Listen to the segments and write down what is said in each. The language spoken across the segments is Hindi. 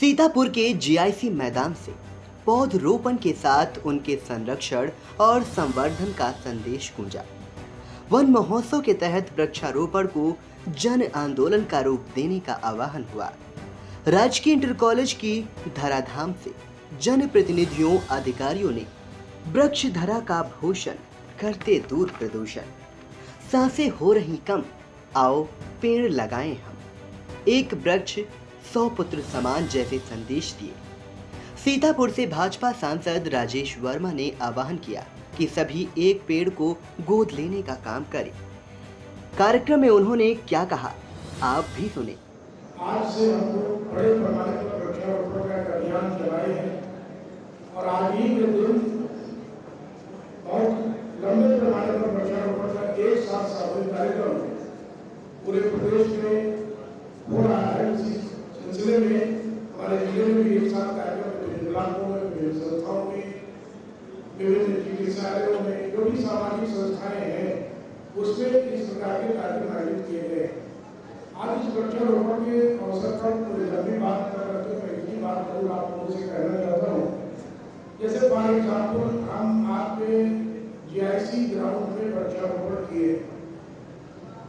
सीतापुर के जीआईसी मैदान से पौधरोपण के साथ उनके संरक्षण और संवर्धन का संदेश गूंजा। वन महोत्सव के तहत वृक्षारोपण को जन आंदोलन का रूप देने का आह्वान हुआ। राजकीय इंटर कॉलेज की धराधाम से जनप्रतिनिधियों अधिकारियों ने वृक्ष धरा का भूषण करते दूर प्रदूषण। सांसें हो रही कम, आओ पेड़ लगाएं हम। एक वृक्ष 100 पुत्र समान जैसे संदेश दिए। सीतापुर से भाजपा सांसद राजेश वर्मा ने आह्वान किया कि सभी एक पेड़ को गोद लेने का काम करें। कार्यक्रम में उन्होंने क्या कहा, आप भी सुने। आज से हम लोग बड़े पैमाने पर वृक्षारोपण का अभियान चलाए हैं और आज ही के दिन बहुत लंबे पैमाने पर वृक्षारोपण का एक साथ सामूहिक कार्यक्रम पूरे प्रदेश में हो रहा है। इसी सिलसिले में हमारे जिले में भी एक साथ कार्यक्रम विभिन्न इलाकों में, विभिन्न संस्थाओं में, विभिन्न चिकित्सालयों में जो भी सामाजिक संस्थाएं हैं उसमें इस प्रकार के कार्यक्रम आयोजित किए गए। आज इस वृक्षारोपण के अवसर पर कोई लंबी बात न करते हुए इतनी बात जरूर आप लोगों से कहना चाहता हूँ। जैसे फॉर एग्जाम्पल हम आपके जीआईसी ग्राउंड में वृक्षारोपण किए,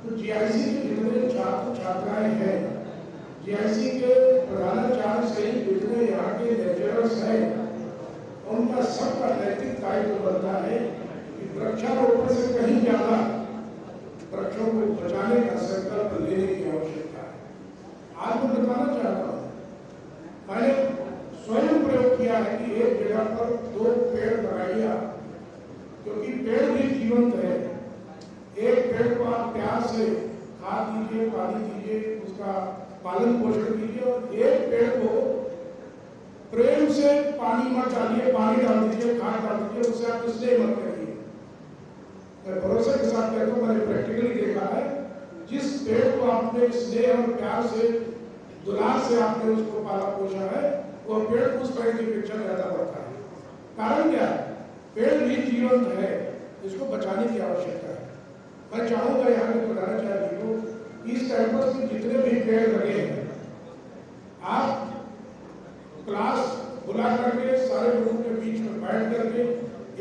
तो जीआईसी के जितने छात्र छात्राएं हैं, जीआईसी के प्रधानाचार्य से जितने यहाँ के लेक्चरर्स हैं, उनका सबका नैतिक दायित्व बनता है कि वृक्षारोपण से कहीं ज्यादा वृक्षों को बचाने का संकल्प लेने की आवश्यकता है। आज मैं बताना चाहता हूँ, मैंने स्वयं प्रयोग किया है कि एक जगह पर 2 पेड़ लगाइए, क्योंकि पेड़ भी जीवंत है। एक पेड़ को आप प्यार से खाद दीजिए, पानी दीजिए, उसका पालन पोषण कीजिए, और एक पेड़ को प्रेम से पानी मत डालिए, पानी डाल दीजिए, खाद डाल दीजिए, उससे आप स्नेह मत करिए। मैं भरोसे के साथ कहता हूँ, मैंने प्रैक्टिकली देखा है, जिस पेड़ को आपने स्नेह और प्यार से, दुलार से आपने उसको पाला पोषा है, वो पेड़ उस पेड़ की अपेक्षा ज्यादा बढ़ता है। कारण क्या है? पेड़ भी जीवंत है, इसको बचाने की आवश्यकता है। मैं चाहूंगा यहाँ के प्रधानाचार्य जी को, इस कैंपस में जितने भी पेड़ लगे हैं, आप क्लास बुला करके सारे लोगों के बीच में बैठ करके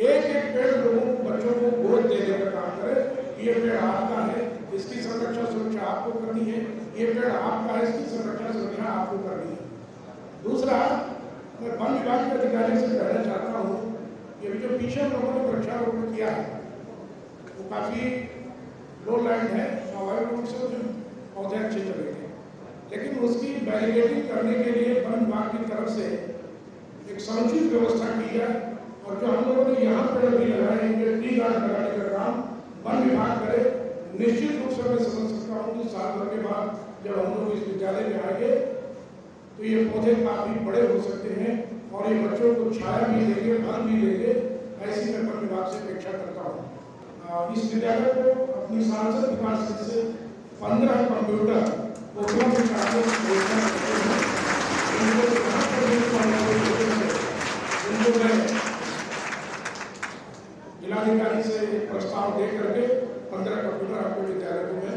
एक एक पेड़ लोगों को, बच्चों को गोद देने का काम करें। ये पेड़ आपका है, इसकी संरक्षा सुरक्षा आपको करनी है। ये पेड़ आपका है, इसकी संरक्षा सुरक्षा आपको करनी है। दूसरा, मैं वन विभाग के अधिकारी से कहना चाहता हूँ, ये भी जो पीछे लोगों ने वृक्षारोपण किया है वो काफी लो लैंड है, स्वाभाविक रूप से उसमें पौधे अच्छे चले थे, लेकिन उसकी बैरिकेडिंग करने के लिए वन विभाग की तरफ से एक समुचित व्यवस्था की है। और जो हम लोगों ने यहाँ पेड़ भी लगाए हैं, ट्री गार्ड लगाने का काम वन विभाग करे। निश्चित रूप से मैं समझ सकता हूँ कि साल भर के बाद जब हम लोग इस विद्यालय में आएंगे तो ये पौधे काफी बड़े हो सकते हैं और ये बच्चों को छाया भी देंगे, फल भी देंगे। ऐसी मैं वन विभाग से अपेक्षा करता हूँ। इस विद्यालय को अपनी सांसद विकास से 15 कंप्यूटर उपलब्ध कराने की योजना करते हैं। जिलाधिकारी से एक प्रस्ताव दे करके 15 कंप्यूटर आपके विद्यालय को मैं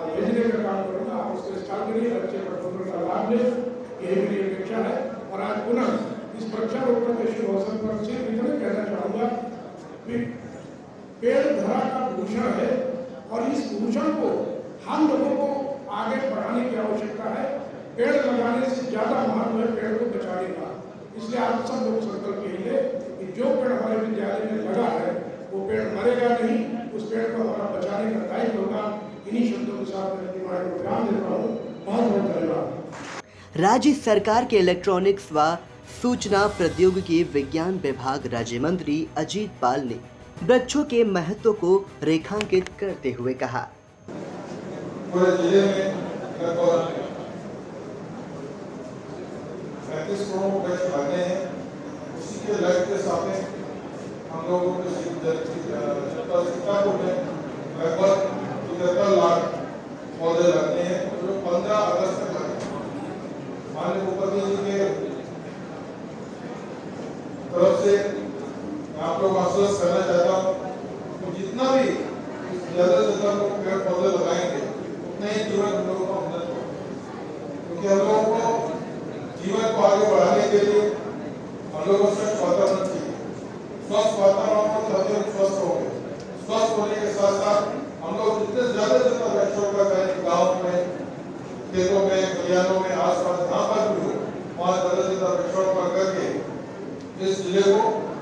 भेजने का काम करूँगा। आप उसको इंस्टॉल करिए, बच्चे कंप्यूटर का लाभ लें, यही मेरी अपेक्षा है। और आज पुनः इस वृक्षारोपण के शुभ अवसर पर सिर्फ इतना कहना चाहूँगा कि पेड़ धरा का भूषण है और इस भूषण को हम लोगों को आगे बढ़ाने की आवश्यकता है। पेड़ लगाने से ज्यादा महत्व है पेड़ को बचाने का। इसलिए आप सब लोग संकल्प कीजिए कि जो पेड़ हमारे विद्यालय में लगा है वो पेड़ मरेगा नहीं, उस पेड़ को हमारा बचाने का दायित्व होगा। इन्हीं शब्दों के साथ मैं अपनी वाणी को विराम देता हूँ। बहुत बहुत धन्यवाद। राज्य सरकार के इलेक्ट्रॉनिक्स व सूचना प्रौद्योगिकी विज्ञान विभाग राज्य मंत्री अजीत पाल ने वृक्षों के महत्व को रेखांकित करते हुए कहा, पूरे जिले में लगभग 35 करोड़ वृक्ष लगाए हैं। उसी के लक्ष्य के सामने हम लोगों को सीतापुर में लगभग 75 लाख पौधे लगते हैं, जो 15 अगस्त तक लगते हैं। माननीय मुख्यमंत्री जी के तरफ से आप लोग आश्वस्त करना चाहता हूँ कि जितना भी ज्यादा से ज्यादा लोग पेड़ पौधे लगाएंगे उतना ही जीवन हम लोगों का उन्नत होगा, क्योंकि हम लोगों को जीवन को हम लोगों को स्वच्छ वातावरण चाहिए। स्वस्थ वातावरण हो तभी हम स्वस्थ होंगे। स्वस्थ होने के साथ साथ हम लोग जितने ज्यादा वृक्षों का करें, गाँव में, खेतों में, खलिहानों में, आसपास जहाँ पर भी हो वहाँ ज्यादा वृक्षों का करके इस जिले को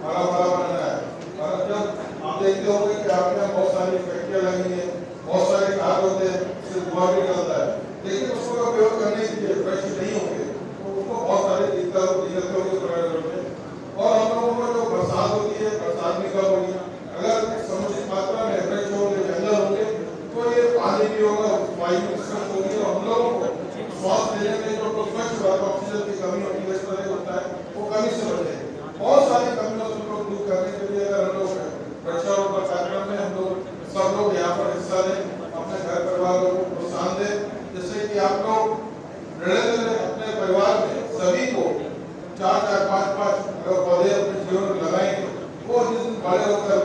हरा भरा बनाना है। और जब आप देखते होंगे कि आपके यहाँ बहुत सारी फैक्ट्रियाँ लगी हैं, बहुत सारे कार होते हैं, उससे धुआं भी निकलता है, लेकिन उसको उपयोग करने के लिए वृक्ष नहीं होंगे तो उसको बहुत सारी दिक्कतें होंगी पर्यावरण में। और हम लोगों को जो बरसात होती है, बरसात भी कम होगी। अगर समुचित मात्रा में वृक्ष होंगे, जंगल होंगे तो ये पानी भी होगा, वायु भी स्वच्छ होगी और हम लोगों को श्वास लेने में जो स्वच्छ ऑक्सीजन की कमी होती है, इस तरह होता है, वो कमी से बचेगी। बहुत सारी कमियों से लोग दूर करने के लिए अगर हम लोग वृक्षारोपण कार्यक्रम में हम लोग सब लोग यहाँ पर हिस्सा लें, अपने घर परिवार को प्रोत्साहन दें, जिससे कि आप लोग अपने परिवार में सभी को 4-4, 5-5 अगर पौधे अपने जीवन में लगाएंगे, वो जिस दिन बड़े होकर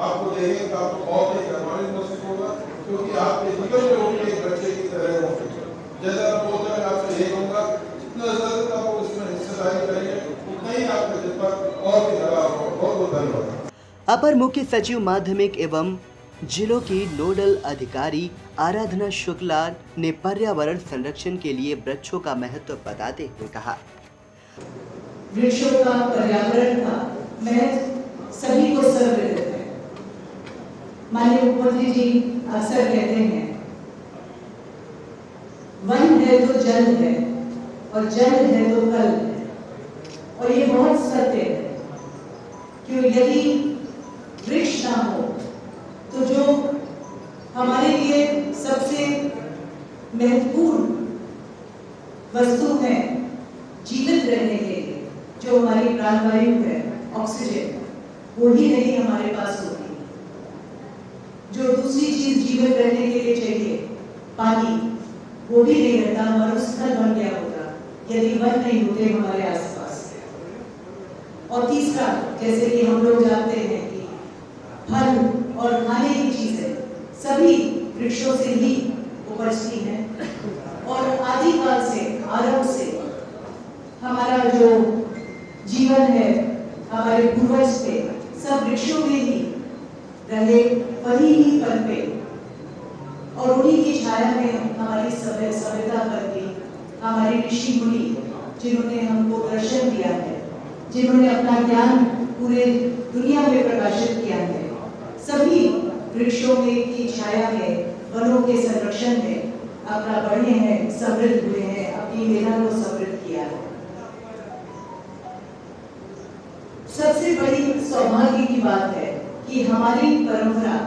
आपको देखेंगे तो आपको बहुत ही गर्वान्वित महसूस होगा, क्योंकि आपके जीवन में वो एक बच्चे की तरह होंगे। जैसा आप बोलते हैं, आपसे यही कहूँगा, जितना ज़रूरत आप उसमें हिस्सेदारी करेंगे उतना ही आपके जिन पर और भी लगा होगा। बहुत बहुत धन्यवाद। अपर मुख्य सचिव माध्यमिक एवं जिलों की नोडल अधिकारी आराधना शुक्ला ने पर्यावरण संरक्षण के लिए वृक्षों का महत्व बताते हुए कहा, वृक्षों का, पर्यावरण का महत्व सभी को सर्वविदित है। माननीय मुख्यमंत्री जी अक्सर कहते हैं, वन है तो जल है और जल है तो कल है, और ये बहुत सत्य है कि यदि वृक्ष ना हो तो जो हमारे लिए सबसे महत्वपूर्ण वस्तु है जीवित रहने के लिए, जो हमारी प्राणवायु है, ऑक्सीजन, वो ही नहीं हमारे पास होती। जो दूसरी चीज जीवित रहने के लिए चाहिए, पानी, वो भी नहीं रहता, मरुस्थल बन गया होता यदि वन नहीं होते हमारे आसपास। और तीसरा, जैसे कि हम लोग जानते हैं कि फल और खाने की चीजें सभी वृक्षों से ही उपजती हैं, और आदिकाल से, आरंभ से हमारा जो जीवन है, हमारे पूर्वज थे, सब वृक्षों में ही रहे, वही ही पनपे, और उन्हीं की छाया में हमारी सभ्यता बनती। हमारे ऋषि मुनि जिन्होंने हमको दर्शन दिया है, जिन्होंने अपना ज्ञान पूरे दुनिया में प्रकाशित किया है, सभी वृक्षों में की छाया में, वनों के संरक्षण में अपना बढ़े हैं, समृद्ध हुए हैं, अपनी मेहनत को समृद्ध किया है। सबसे बड़ी सौभाग्य की बात है कि हमारी परंपरा,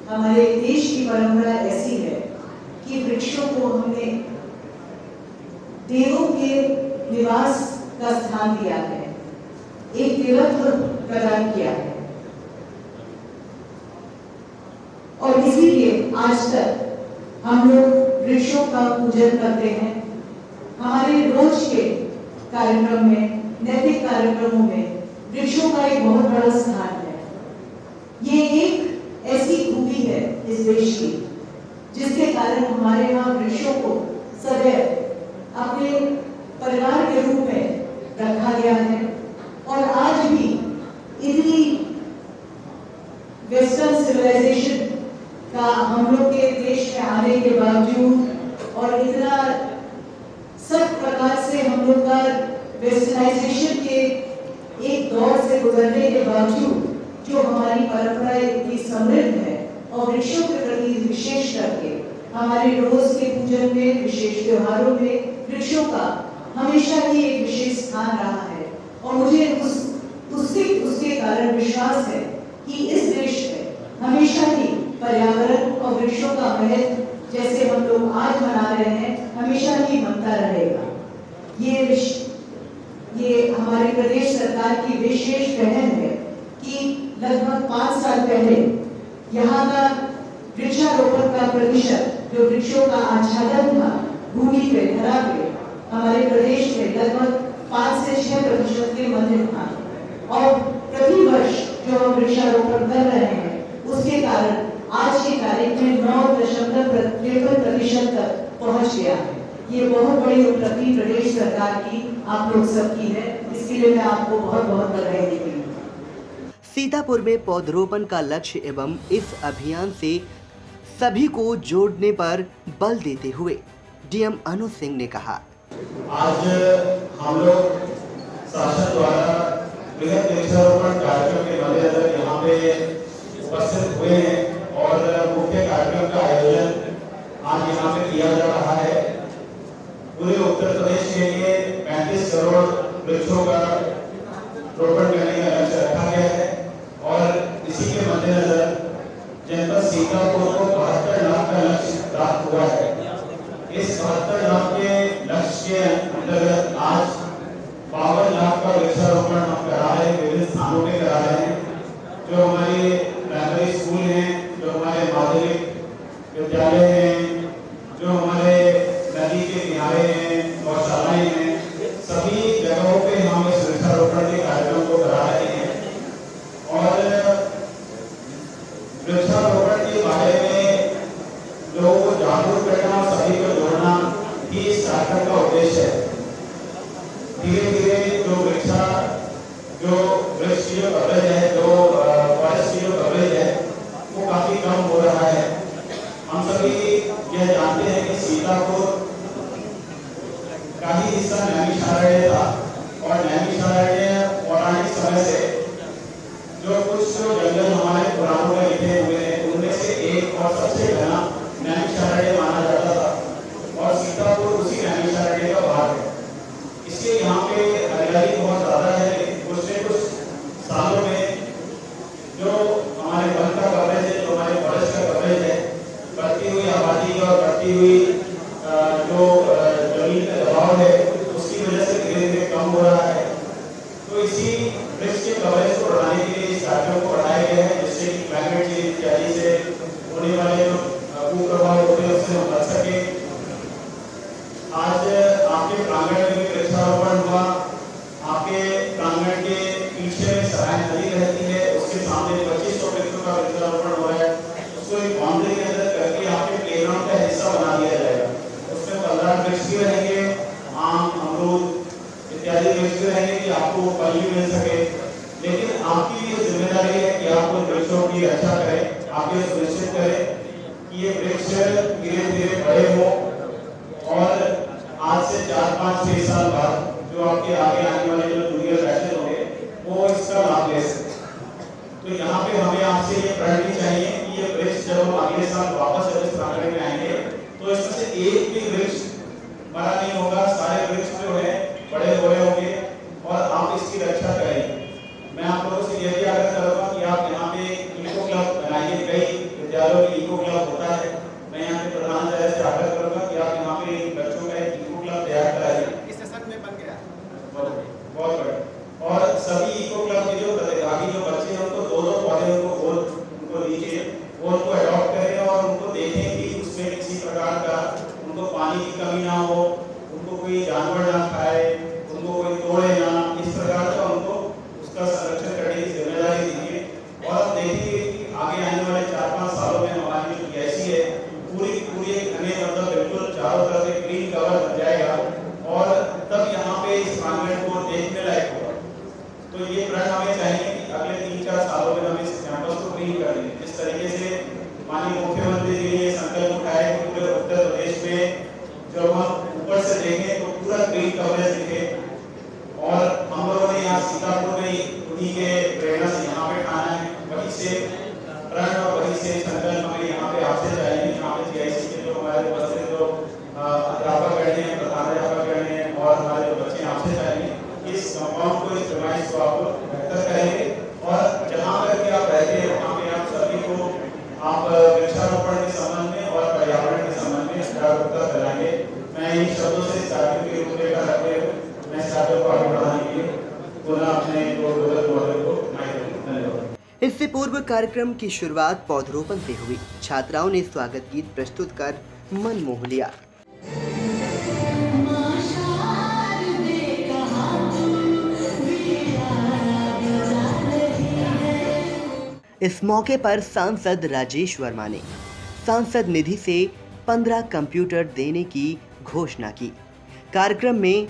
हमारे देश की परंपरा ऐसी है कि वृक्षों को हमने देवों के निवास का स्थान दिया है, एक देवत्व प्रदान किया है, और इसीलिए आज तक हम लोग वृक्षों का पूजन करते हैं। हमारे रोज के कार्यक्रम में, नैतिक कार्यक्रमों में वृक्षों का एक बहुत बड़ा स्थान है। ये एक ऐसी खूबी है इस देश की, जिसके कारण हमारे यहाँ वृक्षों को सदैव अपने परिवार के रूप में रखा गया है। और आज भी इतनी वेस्टर्न सिविलाइजेशन का हम लोग के देश में आने के बावजूद, और इतना सब प्रकार से हम लोग का वेस्टर्नाइजेशन के एक दौर से गुजरने के बावजूद, जो हमारी परंपरा इतनी समृद्ध है, और वृक्षों के प्रति विशेष करके हमारे रोज के पूजन में, विशेष त्योहारों में वृक्षों का हमेशा ही एक विशेष स्थान रहा है। और मुझे उसके कारण विश्वास है कि इस देश में हमेशा ही पर्यावरण और वृक्षों का महत्व, जैसे हम लोग आज मना रहे हैं, हमेशा ही बनता रहेगा। ये हमारे प्रदेश सरकार की विशेष पहल है कि लगभग 5 साल पहले यहाँ का वृक्षारोपण का प्रतिशत, जो वृक्षों का आच्छादन था भूमि पे, धरा पे, हमारे प्रदेश में लगभग 5 से 6% के मध्य था। और प्रति वर्ष जो हम वृक्षारोपण कर रहे हैं, उसके कारण आज की तारीख में 9.53% तक पहुँच गया है। ये बहुत बड़ी उपलब्धि प्रदेश सरकार की, आप लोग सबकी है। इसके लिए मैं आपको बहुत बहुत बधाई देती हूँ। सीतापुर में पौधरोपण का लक्ष्य एवं इस अभियान से सभी को जोड़ने पर बल देते हुए डीएम अनुज सिंह ने कहा, आज हम लोग शासन द्वारा बृहद वृक्षारोपण कार्यक्रम के मद्देनजर यहाँ पे उपस्थित हुए हैं और मुख्य कार्यक्रम का आयोजन आज यहाँ पे किया जा रहा है। पूरे उत्तर प्रदेश के लिए 35 करोड़ वृक्षों का रोपण करने का लक्ष्य रखा गया है और इसी के मद्देनजर जनपद सीतापुर को 72 लाख का लक्ष्य प्राप्त हुआ है। इस 72 लाख के लक्ष्य के अंतर्गत आज 52 लाख का वृक्षारोपण हम करा रहे हैं, विभिन्न स्थानों पे करा रहे हैं। जो हमारे प्राइमरी स्कूल हैं, जो हमारे माध्यमिक विद्यालय हैं, जो हमारे नदी के किनारे हैं, गौशालाएं हैं, सभी जगहों पे हम इस वृक्षारोपण के कार्यक्रम को करा रहे हैं। और वृक्षारोपण के बारे में लोगों को जागरूक करना और सभी को जोड़ना ही इस कार्यक्रम का उद्देश्य है। धीरे धीरे जो वृक्ष की जो कवरेज है, जो फॉरेस्ट की जो कवरेज है, वो काफी कम हो रहा है। हम सभी यह जानते हैं कि सीतापुर का ही हिस्सा नैमिषारण्य था और नैमिषारण्य पौराणिक समय से जो कुछ जंगल हमारे पुराणों में लिखे हुए हैं, उनमें से एक और सबसे घना नैमिषारण्य माना जाता था और सीतापुर उसी नैमिषारण्य का भाग है। इसलिए यहाँ पे हरियाली बहुत ज्यादा है। कुछ सालों में जो हमारे वन का कवरेज है, जो हमारे फॉरेस्ट का कवरेज है, बढ़ती हुई आबादी और बढ़ती हुई जो जमीन का दबाव है, उसकी वजह से धीरे धीरे कम हो रहा है। तो इसी वृक्ष के कवरेज को बढ़ाने के लिए इस कार्यक्रम को बढ़ाया गया है, जिससे कि क्लाइमेट चेंज इत्यादि से होने वाले जो कुप्रभाव होते हैं उससे हम बच सके। आज आपके प्रांगण में भी वृक्षारोपण हुआ। आपके प्रांगण के पीछे में सराय नदी रहती है, उसके सामने 2500 वृक्षों का वृक्षारोपण हो रहा है। उसको एक बाउंड्री के अंदर करके आपके प्लेग्राउंड का हिस्सा बना दिया जाएगा। उसमें 15 वृक्ष भी रहेंगे, आम, अमरूद इत्यादि वृक्ष भी रहेंगे कि आपको फल भी मिल सके। लेकिन आपकी ये जिम्मेदारी है कि आप उन वृक्षों की रक्षा करें, आप ये सुनिश्चित करें कि ये वृक्ष धीरे धीरे बड़े हों और आज से 4-5-6 साल बाद जो आपके आगे आने वाले जो जूनियर बैचेस होंगे वो इसका लाभ ले सके। तो यहाँ पे हमें आपसे ये प्रण चाहिए कि ये वृक्ष जब हम अगले साल वापस इस प्रांगण में आएंगे तो इसमें से एक भी वृक्ष बड़ा नहीं होगा, सारे वृक्ष जो है बड़े हो रहे होंगे और आप इसकी रक्षा करेंगे। मैं आप लोगों से यही आग्रह करूंगा कि आप यहाँ पे इको क्लब बनाइए। कई विद्यालयों में इको क्लब होता है। मैं यहाँ पे प्रधानाचार्य से आग्रह करूंगा कि आप यहाँ पे बच्चों का एक इको क्लब तैयार कराइए। इस सेशन में बन गया बहुत बढ़िया। और सभी इको क्लब के जो प्रतिभागी जो बच्चे हैं उनको 2-2 पौधे उनको दीजिए, वो उनको अडॉप्ट करें और उनको देखें कि उसमें किसी प्रकार का उनको पानी की कमी ना हो, उनको कोई जानवर ना खाए, उनको कोई तोड़े ना, इस प्रकार का उनको उसका संरक्षण करने की जिम्मेदारी दीजिए। और आप देखेंगे कि आगे आने वाले 4-5 सालों में हमारी जो पीआईसी है पूरी घने मतलब बिल्कुल चारों तरफ से ग्रीन कवर बन जाएगा और तब यहाँ पे इस प्रांगण को देखने लायक होगा। तो ये प्रण हमें चाहिए कि अगले 3-4 सालों में हम इस कैंपस को ग्रीन कर देंगे। जिस तरीके से माननीय मुख्यमंत्री जी ने ये संकल्प उठाया कि पूरे उत्तर प्रदेश में जब हम ऊपर से देखें तो पूरा ग्रीन कवरेज दिखे। और हम लोगों ने यहाँ सीतापुर में उन्हीं के प्रेरणा से यहाँ पे ठाना है, वहीं से प्रण और वहीं से संकल्प हमें यहाँ पे आपसे चाहिए। यहाँ पे जीआईसी के जो हमारे उपस्थित जो अध्यापक गण हैं, प्रधानाध्यापक गण हैं और हमारे जो बच्चे आपसे चाहिए इस कंपाउंड को, इस डिवाइस को आप बेहतर करेंगे और जहाँ पर भी आप रहते हैं वहाँ पे आप सभी को आप वृक्षारोपण के संबंध में और पर्यावरण के संबंध में जागरूकता फैलाएंगे। मैं इन शब्दों से कार्यक्रम की रूपरेखा रखते हुए मैं इस कार्यक्रम को आगे बढ़ाने के लिए पुनः अपने महोदय को धन्यवाद। इससे पूर्व कार्यक्रम की शुरुआत पौधरोपण से हुई। छात्राओं ने स्वागत गीत प्रस्तुत कर मन मोह लिया। इस मौके पर सांसद राजेश वर्मा ने सांसद निधि से 15 कंप्यूटर देने की घोषणा की। कार्यक्रम में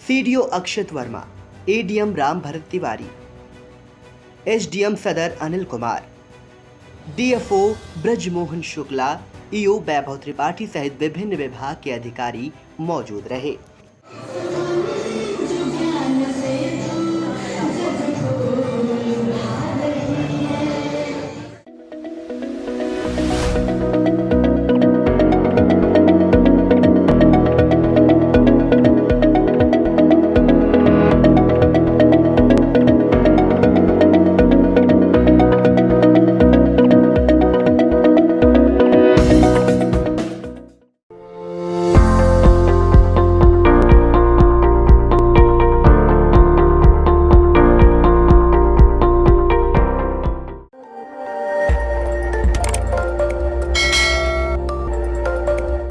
सीडीओ अक्षत वर्मा, एडीएम राम भरत तिवारी, एसडीएम सदर अनिल कुमार, डीएफओ ब्रजमोहन शुक्ला, ईओ वैभव त्रिपाठी सहित विभिन्न विभाग के अधिकारी मौजूद रहे।